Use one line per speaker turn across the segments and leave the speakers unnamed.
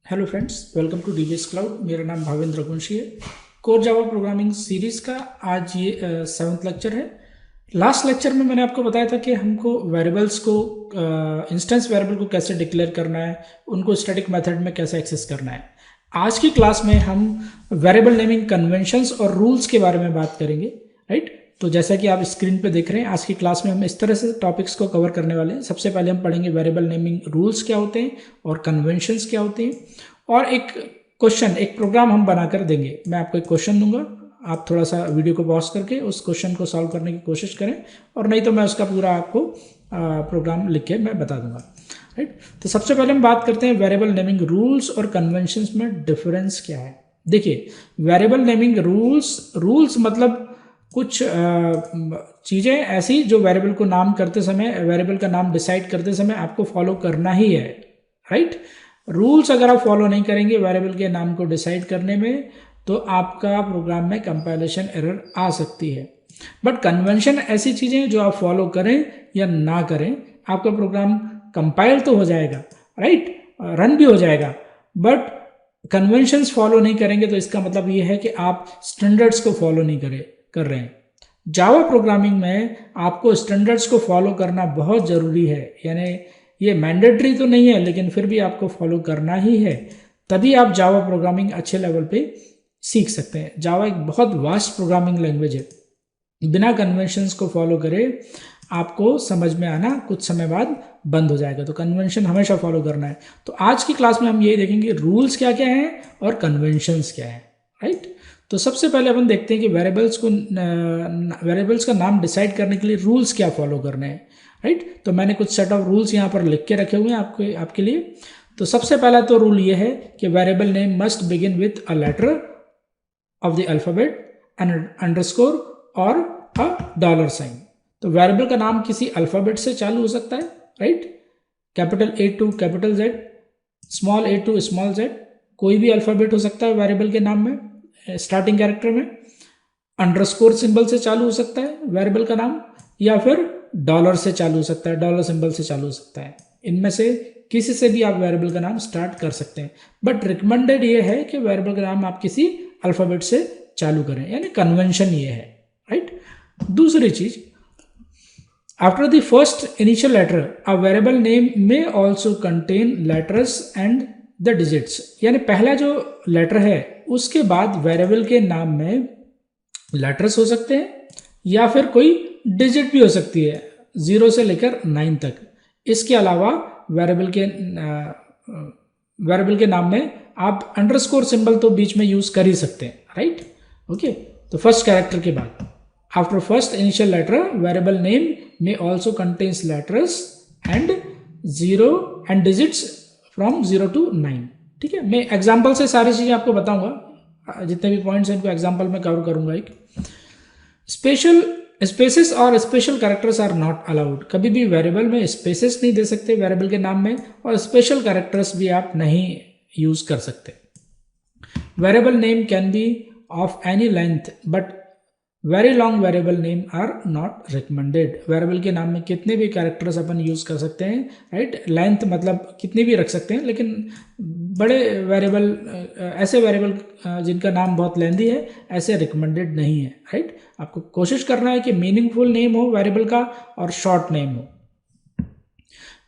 Hello friends, welcome to DBS cloud. मेरा नाम भावेंद्र रघुवंशी है। कोर जावा प्रोग्रामिंग सीरीज़ का आज ये 7th लेक्चर है। लास्ट लेक्चर में मैंने आपको बताया था कि हमको वेरिएबल्स को इंस्टेंस वेरिएबल को कैसे डिक्लेयर करना है, उनको स्टैटिक मेथड में कैसे एक्सेस करना है। आज की क्लास में हम वेरिएबल नेमिंग कन्वेंशंस और रूल्स के बारे में बात करेंगे, राइट। तो जैसा कि आप स्क्रीन पे देख रहे हैं, आज की क्लास में हम इस तरह से टॉपिक्स को कवर करने वाले हैं। सबसे पहले हम पढ़ेंगे वेरिएबल नेमिंग रूल्स क्या होते हैं और कन्वेंशंस क्या होते हैं, और एक क्वेश्चन, एक प्रोग्राम हम बनाकर देंगे। मैं आपको एक क्वेश्चन दूंगा, आप थोड़ा सा वीडियो को पॉज करके उस क्वेश्चन को सॉल्व करने की कोशिश करें, और नहीं तो मैं उसका पूरा आपको प्रोग्राम लिख के मैं बता दूंगा, राइट। तो सबसे पहले हम बात करते हैं वेरिएबल नेमिंग रूल्स और कन्वेंशंस में डिफरेंस क्या है। देखिए, वेरिएबल नेमिंग रूल्स मतलब कुछ चीज़ें ऐसी जो वेरिएबल को नाम करते समय, वेरिएबल का नाम डिसाइड करते समय आपको फॉलो करना ही है, राइट। रूल्स अगर आप फॉलो नहीं करेंगे वेरिएबल के नाम को डिसाइड करने में, तो आपका प्रोग्राम में कंपाइलेशन एरर आ सकती है। बट कन्वेंशन ऐसी चीज़ें जो आप फॉलो करें या ना करें, आपका प्रोग्राम कंपाइल तो हो जाएगा, राइट, रन भी हो जाएगा। बट कन्वेंशंस फॉलो नहीं करेंगे तो इसका मतलब ये है कि आप स्टैंडर्ड्स को फॉलो नहीं कर रहे हैं। जावा प्रोग्रामिंग में आपको स्टैंडर्ड्स को फॉलो करना बहुत ज़रूरी है, यानी ये मैंडेटरी तो नहीं है लेकिन फिर भी आपको फॉलो करना ही है, तभी आप जावा प्रोग्रामिंग अच्छे लेवल पे सीख सकते हैं। जावा एक बहुत वास्ट प्रोग्रामिंग लैंग्वेज है, बिना कन्वेंशंस को फॉलो करे आपको समझ में आना कुछ समय बाद बंद हो जाएगा। तो कन्वेंशन हमेशा फॉलो करना है। तो आज की क्लास में हम यही देखेंगे रूल्स क्या क्या हैं और कन्वेंशंस क्या है, राइट। तो सबसे पहले अपन देखते हैं कि वेरिएबल्स का नाम डिसाइड करने के लिए रूल्स क्या फॉलो करने हैं, राइट। तो मैंने कुछ सेट ऑफ रूल्स यहाँ पर लिख के रखे हुए हैं आपके लिए। तो सबसे पहला तो रूल ये है कि variable name must begin with a letter of the alphabet, an underscore और अ डॉलर साइन। तो वेरिएबल का नाम किसी अल्फाबेट से चालू हो सकता है, right. Capital A to capital Z, small A to small Z, कोई भी अल्फाबेट हो सकता है वेरिएबल के नाम में, स्टार्टिंग कैरेक्टर में। अंडरस्कोर सिंबल से चालू हो सकता है वेरिएबल का नाम, या फिर डॉलर से चालू हो सकता है, डॉलर सिंबल से चालू हो सकता है। इनमें से किसी से भी आप वेरिएबल का नाम स्टार्ट कर सकते हैं, बट रिकमेंडेड ये है कि वेरिएबल का नाम आप किसी अल्फाबेट से चालू करें, यानी कन्वेंशन ये है, राइट। दूसरी चीज, after the first initial letter a variable name में also contain letters and the digits, यानी पहला जो लेटर है उसके बाद वेरिएबल के नाम में लेटर्स हो सकते हैं या फिर कोई डिजिट भी हो सकती है, 0 से लेकर 9 तक। इसके अलावा वेरिएबल के नाम में आप अंडरस्कोर सिंबल तो बीच में यूज कर ही सकते हैं, राइट। ओके, तो फर्स्ट कैरेक्टर के बाद after first initial letter variable name में also contains letters and 0 and digits from 0 to 9। ठीक है, मैं एग्जाम्पल से सारी चीजें आपको बताऊंगा, जितने भी पॉइंट्स हैं इनको एग्जाम्पल में कवर करूंगा। एक स्पेशल स्पेसेस और special characters are not allowed. कभी भी वेरिएबल में स्पेसेस नहीं दे सकते वेरिएबल के नाम में, और स्पेशल कैरेक्टर्स भी आप नहीं यूज कर सकते। Variable name can be of any length but very long variable name are not recommended. Variable के नाम में कितने भी कैरेक्टर्स अपन यूज कर सकते हैं, राइट। लेंथ मतलब कितनी भी रख सकते हैं, लेकिन बड़े वेरिएबल, ऐसे वेरिएबल जिनका नाम बहुत लेंदी है, ऐसे रिकमेंडेड नहीं है, राइट। आपको कोशिश करना है कि मीनिंगफुल नेम हो वेरिएबल का और शॉर्ट नेम हो।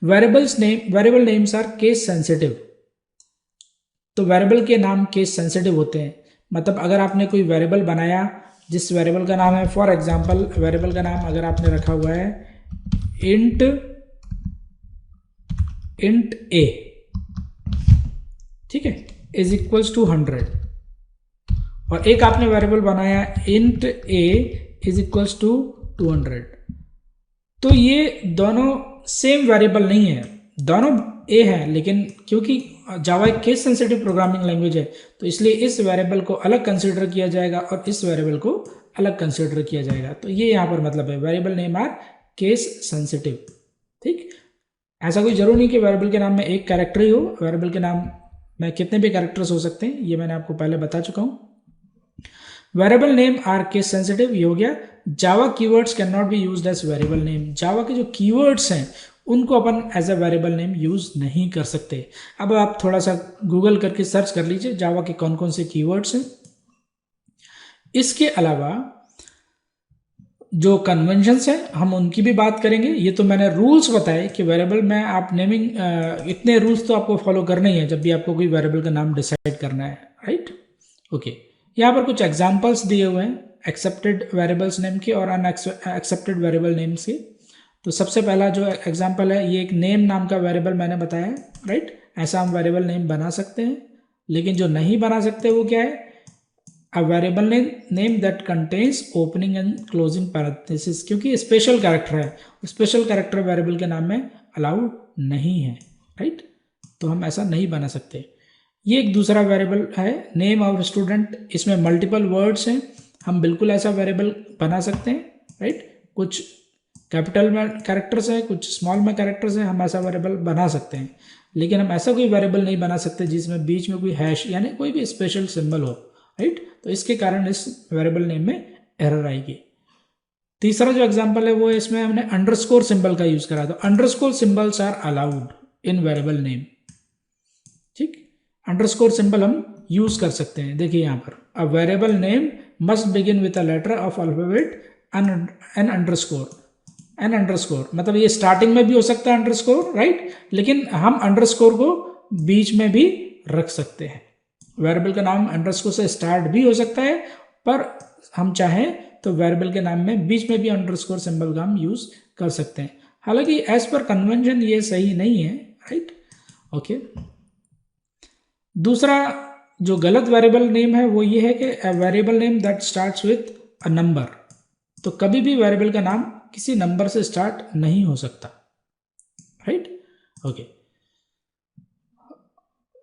Variable names are case sensitive. तो वेरिएबल के नाम केस सेंसिटिव होते हैं, मतलब अगर आपने कोई वेरिएबल बनाया जिस वेरिएबल का नाम है, फॉर एग्जांपल वेरिएबल का नाम अगर आपने रखा हुआ है इंट ए, ठीक है, इज इक्वल्स टू 100, और एक आपने वेरिएबल बनाया int A is equals to 200, तो ये दोनों सेम वेरिएबल नहीं है, दोनों ए है, लेकिन क्योंकि जावा एक केस सेंसिटिव प्रोग्रामिंग लैंग्वेज है तो इसलिए इस वेरिएबल को अलग कंसीडर किया जाएगा और इस वेरिएबल को अलग कंसीडर किया जाएगा। तो ये यहाँ पर मतलब है variable name are case sensitive, ठीक। ऐसा कोई जरूरी नहीं कि वेरिएबल के नाम में एक कैरेक्टर ही हो, वेरिएबल के नाम में कितने भी कैरेक्टर्स हो सकते हैं, ये मैंने आपको पहले बता चुका हूँ। Variable name are case sensitive, ये हो गया। Java keywords cannot be used as variable name. Java के जो कीवर्ड्स हैं उनको अपन as a variable name use नहीं कर सकते। अब आप थोड़ा सा गूगल करके सर्च कर लीजिए जावा के कौन कौन से कीवर्ड्स हैं। इसके अलावा जो कन्वेंशंस हैं हम उनकी भी बात करेंगे। ये तो मैंने रूल्स बताए कि वेरिएबल में आप नेमिंग, इतने रूल्स तो आपको फॉलो करने ही है जब भी आपको कोई वेरिएबल का नाम डिसाइड करना है, राइट। ओके, यहाँ पर कुछ एग्जांपल्स दिए हुए हैं एक्सेप्टेड वेरिएबल्स नेम के और अनएक्सेप्टेड वेरिएबल नेम्स के। तो सबसे पहला जो एग्जाम्पल है, ये एक नेम नाम का वेरिएबल मैंने बताया है, राइट। ऐसा हम वेरिएबल नेम बना सकते हैं, लेकिन जो नहीं बना सकते वो क्या है, a variable name that contains opening and closing parenthesis, क्योंकि स्पेशल कैरेक्टर है, स्पेशल कैरेक्टर वेरिएबल के नाम में अलाउड नहीं है, राइट। तो हम ऐसा नहीं बना सकते। ये एक दूसरा वेरिएबल है नेम ऑफ स्टूडेंट, इसमें मल्टीपल वर्ड्स हैं, हम बिल्कुल ऐसा वेरिएबल बना सकते हैं, राइट। कुछ कैपिटल में कैरेक्टर्स है, कुछ स्मॉल में कैरेक्टर्स है, हम ऐसा वेरिएबल बना सकते हैं, लेकिन हम ऐसा कोई वेरिएबल नहीं बना सकते जिसमें बीच में कोई हैश यानी कोई भी स्पेशल सिंबल हो, राइट। तो इसके कारण इस वेरिएबल नेम में एरर आएगी। तीसरा जो एग्जांपल है वो इसमें हमने अंडरस्कोर सिंबल का यूज करा, तो underscore symbols are allowed in variable name, ठीक। अंडरस्कोर सिंबल हम यूज कर सकते हैं। देखिए यहाँ पर a variable name must begin with a letter of alphabet an underscore, मतलब ये स्टार्टिंग में भी हो सकता है अंडरस्कोर, राइट, लेकिन हम अंडरस्कोर को बीच में भी रख सकते हैं। वेरिएबल का नाम अंडरस्कोर से स्टार्ट भी हो सकता है, पर हम चाहें तो वेरिएबल के नाम में बीच में भी अंडरस्कोर सिंबल का हम यूज कर सकते हैं। हालांकि एज पर कन्वेंशन ये सही नहीं है, राइट। ओके, दूसरा जो गलत वेरिएबल नेम है वो ये है कि अ variable name that starts with a number, तो कभी भी वेरिएबल का नाम किसी नंबर से स्टार्ट नहीं हो सकता, राइट। ओके,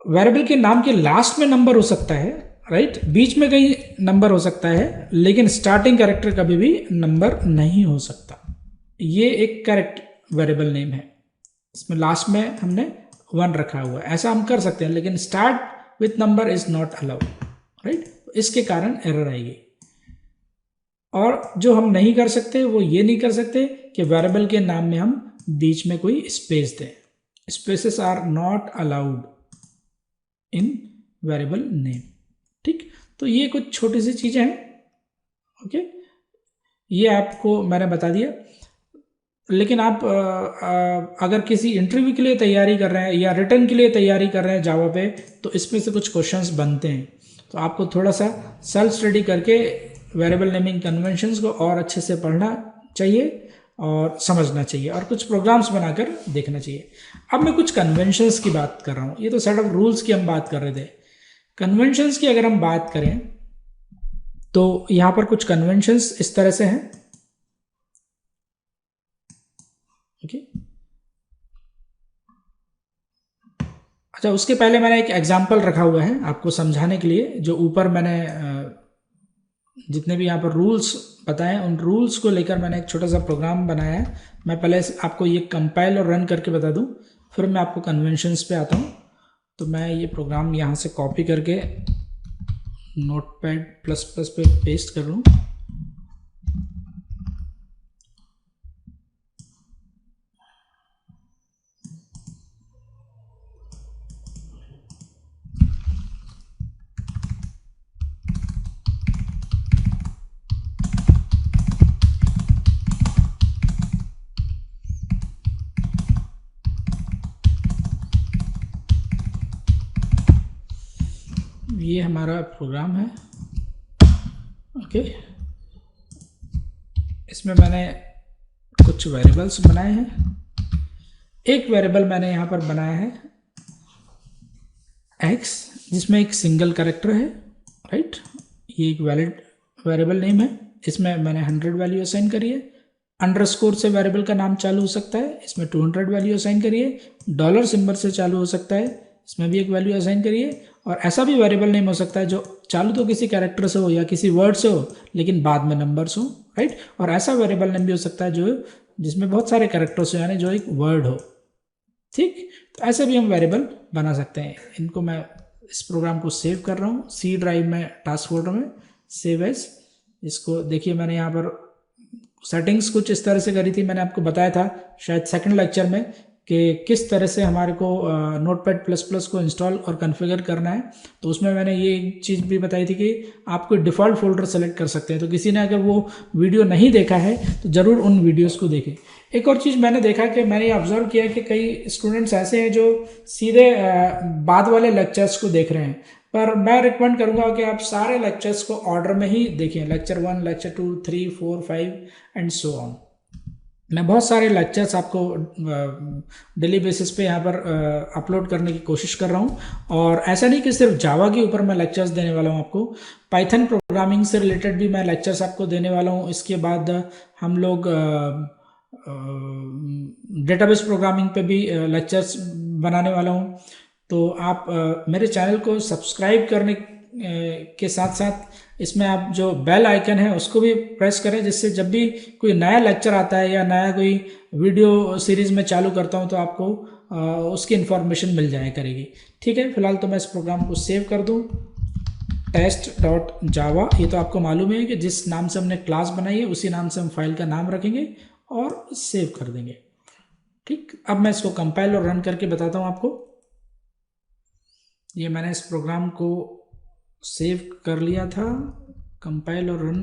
वेरिएबल के नाम के लास्ट में नंबर हो सकता है, राइट, बीच में कहीं नंबर हो सकता है, लेकिन स्टार्टिंग कैरेक्टर कभी भी नंबर नहीं हो सकता। ये एक करेक्ट वेरिएबल नेम है, इसमें लास्ट में हमने 1 रखा हुआ है, ऐसा हम कर सकते हैं, लेकिन start with number is not allowed, right. इसके कारण एरर आएगी। और जो हम नहीं कर सकते वो ये नहीं कर सकते कि वेरिएबल के नाम में हम बीच में कोई स्पेस दें, spaces are not allowed in variable name, ठीक। तो ये कुछ छोटी सी चीजें हैं, ओके, ये आपको मैंने बता दिया। लेकिन आप अगर किसी इंटरव्यू के लिए तैयारी कर रहे हैं या रिटर्न के लिए तैयारी कर रहे हैं जावा पे, तो इसमें से कुछ क्वेश्चंस बनते हैं, तो आपको थोड़ा सा सेल्फ स्टडी करके वेरिएबल नेमिंग कन्वेंशंस को और अच्छे से पढ़ना चाहिए और समझना चाहिए और कुछ प्रोग्राम्स बनाकर देखना चाहिए। अब मैं कुछ कन्वेंशंस की बात कर रहा हूँ, ये तो सेट ऑफ रूल्स की हम बात कर रहे थे। कन्वेंशंस की अगर हम बात करें तो यहाँ पर कुछ कन्वेंशंस इस तरह से हैं, ओके। अच्छा, उसके पहले मैंने एक एग्जाम्पल रखा हुआ है आपको समझाने के लिए, जो ऊपर मैंने जितने भी यहाँ पर रूल्स बताए उन रूल्स को लेकर मैंने एक छोटा सा प्रोग्राम बनाया है। मैं पहले आपको ये कंपाइल और रन करके बता दूं, फिर मैं आपको कन्वेंशंस पे आता हूँ। तो मैं ये प्रोग्राम यहाँ से कॉपी करके नोटपैड++ पे पेस्ट कर लूँ। ये हमारा प्रोग्राम है, ओके। इसमें मैंने कुछ वेरिएबल्स बनाए हैं। एक वेरिएबल मैंने यहाँ पर बनाया है x, जिसमें एक सिंगल कैरेक्टर है, राइट। ये एक वैलिड वेरिएबल नेम है, इसमें मैंने 100 वैल्यू असाइन करी है। अंडरस्कोर से वेरिएबल का नाम चालू हो सकता है, इसमें 200 वैल्यू असाइन करिए। डॉलर सिंबल से चालू हो सकता है, इसमें भी एक वैल्यू असाइन करिए। और ऐसा भी वेरिएबल नेम हो सकता है जो चालू तो किसी कैरेक्टर से हो या किसी वर्ड से हो, लेकिन बाद में नंबर्स हो, राइट। और ऐसा वेरिएबल नेम भी हो सकता है जो जिसमें बहुत सारे कैरेक्टर्स हो, यानी जो एक वर्ड हो, ठीक। तो ऐसे भी हम वेरिएबल बना सकते हैं। इनको मैं इस प्रोग्राम को सेव कर रहा हूँ सी ड्राइव में, टास्क फोल्डर में, सेव एज। इसको देखिए मैंने यहाँ पर सेटिंग्स कुछ इस तरह से करी थी, मैंने आपको बताया था शायद सेकंड लेक्चर में कि किस तरह से हमारे को नोटपैड प्लस प्लस को इंस्टॉल और कॉन्फ़िगर करना है। तो उसमें मैंने ये चीज़ भी बताई थी कि आप कोई डिफ़ॉल्ट फोल्डर सेलेक्ट कर सकते हैं। तो किसी ने अगर वो वीडियो नहीं देखा है तो ज़रूर उन वीडियोस को देखें। एक और चीज़ मैंने देखा कि मैंने ये ऑब्जर्व किया कि कई स्टूडेंट्स ऐसे हैं जो सीधे बाद वाले लेक्चर्स को देख रहे हैं, पर मैं रिकमेंड करूंगा कि आप सारे लेक्चर्स को ऑर्डर में ही देखें, lecture 1, lecture 2, 3, 4, 5 and so on. मैं बहुत सारे लेक्चर्स आपको डेली बेसिस पे यहाँ पर अपलोड करने की कोशिश कर रहा हूँ, और ऐसा नहीं कि सिर्फ जावा के ऊपर मैं लेक्चर्स देने वाला हूँ आपको, पाइथन प्रोग्रामिंग से रिलेटेड भी मैं लेक्चर्स आपको देने वाला हूँ। इसके बाद हम लोग डेटाबेस प्रोग्रामिंग पे भी लेक्चर्स बनाने वाला हूँ। तो आप मेरे चैनल को सब्सक्राइब करने के साथ साथ इसमें आप जो बेल आइकन है उसको भी प्रेस करें, जिससे जब भी कोई नया लेक्चर आता है या नया कोई वीडियो सीरीज़ में चालू करता हूं तो आपको उसकी इन्फॉर्मेशन मिल जाया करेगी। ठीक है, फिलहाल तो मैं इस प्रोग्राम को सेव कर दूं, test.java। ये तो आपको मालूम है कि जिस नाम से हमने क्लास बनाई है उसी नाम से हम फाइल का नाम रखेंगे और सेव कर देंगे। ठीक, अब मैं इसको कंपाइल और रन करके बताता हूं आपको। ये मैंने इस प्रोग्राम को सेव कर लिया था, कंपाइल और रन,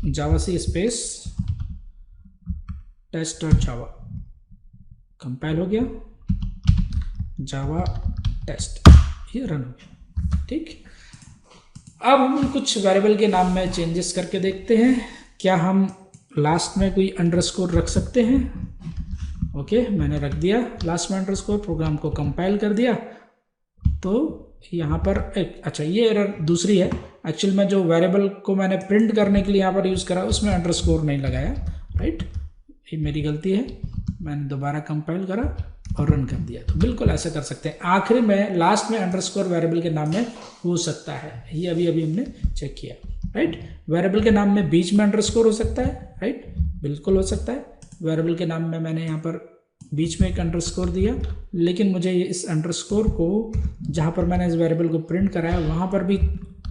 जावासी स्पेस test.java, कंपाइल हो गया, जावा टेस्ट, ये रन हो गया। ठीक, अब हम कुछ वेरिएबल के नाम में चेंजेस करके देखते हैं, क्या हम लास्ट में कोई अंडरस्कोर रख सकते हैं। ओके, मैंने रख दिया लास्ट में अंडरस्कोर, प्रोग्राम को कंपाइल कर दिया। तो यहाँ पर एक अच्छा ये एरर दूसरी है, एक्चुअल में जो वेरिएबल को मैंने प्रिंट करने के लिए यहाँ पर यूज़ करा उसमें अंडरस्कोर नहीं लगाया, राइट, ये मेरी गलती है। मैंने दोबारा कंपाइल करा और रन कर दिया। तो बिल्कुल ऐसा कर सकते हैं, आखिरी में लास्ट में अंडरस्कोर वेरिएबल के नाम में हो सकता है, ये अभी हमने चेक किया, राइट। वेरिएबल के नाम में बीच में अंडरस्कोर हो सकता है, राइट, बिल्कुल हो सकता है। वेरिएबल के नाम में मैंने यहाँ पर बीच में एक अंडरस्कोर दिया, लेकिन मुझे इस अंडरस्कोर को जहाँ पर मैंने इस वेरिएबल को प्रिंट कराया वहाँ पर भी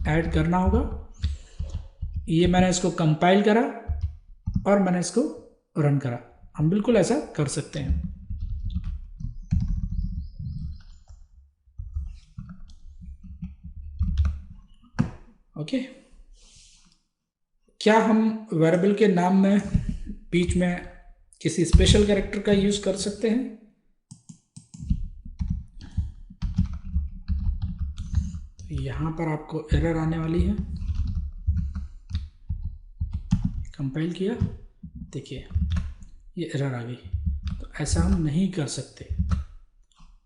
ऐड करना होगा। ये मैंने इसको कंपाइल करा और मैंने इसको रन करा, हम बिल्कुल ऐसा कर सकते हैं। ओके, क्या हम वेरिएबल के नाम में बीच में किसी स्पेशल कैरेक्टर का यूज कर सकते हैं? तो यहां पर आपको एरर आने वाली है, कंपाइल किया, देखिए ये एरर आ गई। तो ऐसा हम नहीं कर सकते,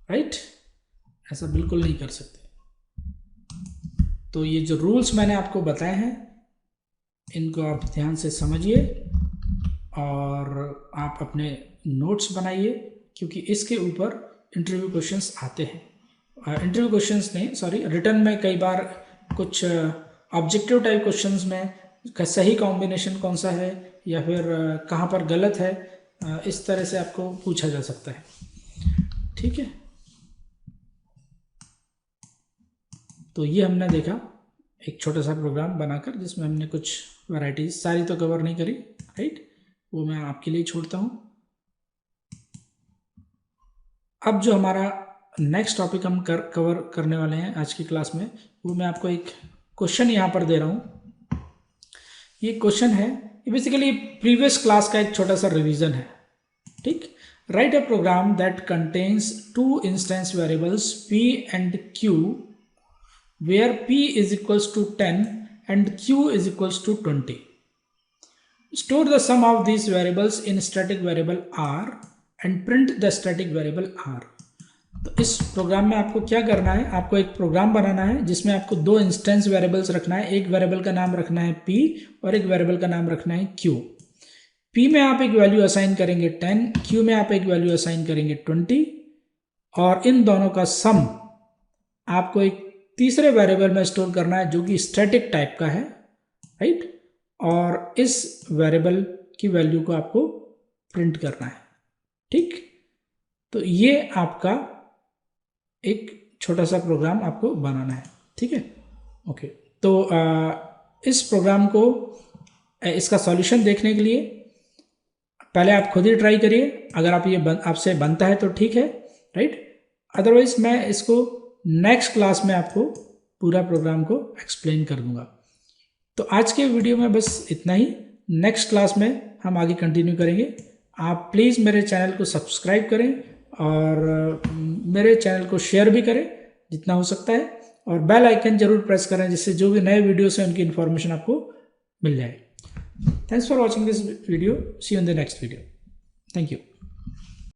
राइट, ऐसा बिल्कुल नहीं कर सकते। तो ये जो रूल्स मैंने आपको बताए हैं इनको आप ध्यान से समझिए और आप अपने नोट्स बनाइए, क्योंकि इसके ऊपर इंटरव्यू क्वेश्चंस आते हैं। इंटरव्यू क्वेश्चंस नहीं, सॉरी, रिटर्न में कई बार कुछ ऑब्जेक्टिव टाइप क्वेश्चंस में सही कॉम्बिनेशन कौन सा है या फिर कहाँ पर गलत है, इस तरह से आपको पूछा जा सकता है। ठीक है, तो ये हमने देखा एक छोटा सा प्रोग्राम बनाकर जिसमें हमने कुछ वैरायटीज, सारी तो कवर नहीं करी, राइट, वो मैं आपके लिए छोड़ता हूँ। अब जो हमारा नेक्स्ट टॉपिक हम कवर करने वाले हैं आज की क्लास में, वो मैं आपको एक क्वेश्चन यहाँ पर दे रहा हूँ। ये क्वेश्चन है, ये बेसिकली प्रीवियस क्लास का एक छोटा सा रिवीजन है। ठीक, write a program that contains two instance variables p and q where p is equals to 10 and q is equals to 20. Store the sum of these variables in static variable r and print the static variable r. तो इस programme में आपको क्या करना है, आपको एक programme बनाना है जिसमें आपको दो इंस्टेंस वेरिएबल्स रखना है। एक वेरिएबल का नाम रखना है p और एक वेरिएबल का नाम रखना है q। p में आप एक वैल्यू असाइन करेंगे 10, q में आप एक वैल्यू असाइन करेंगे 20, और इन दोनों का सम आपको एक तीसरे वेरिएबल में स्टोर करना है जो कि स्टैटिक टाइप का है, राइट, और इस वेरिएबल की वैल्यू को आपको प्रिंट करना है। ठीक, तो ये आपका एक छोटा सा प्रोग्राम आपको बनाना है। ठीक है, ओके, तो इस प्रोग्राम को इसका सॉल्यूशन देखने के लिए पहले आप खुद ही ट्राई करिए। अगर आप आपसे बनता है तो ठीक है, राइट। अदरवाइज मैं इसको नेक्स्ट क्लास में आपको पूरा प्रोग्राम को एक्सप्लेन कर दूंगा। तो आज के वीडियो में बस इतना ही। नेक्स्ट क्लास में हम आगे कंटिन्यू करेंगे। आप प्लीज़ मेरे चैनल को सब्सक्राइब करें और मेरे चैनल को शेयर भी करें जितना हो सकता है, और बेल आइकन जरूर प्रेस करें जिससे जो भी नए वीडियोस हैं उनकी इन्फॉर्मेशन आपको मिल जाए। Thanks for watching this video. See you in the next video. Thank you.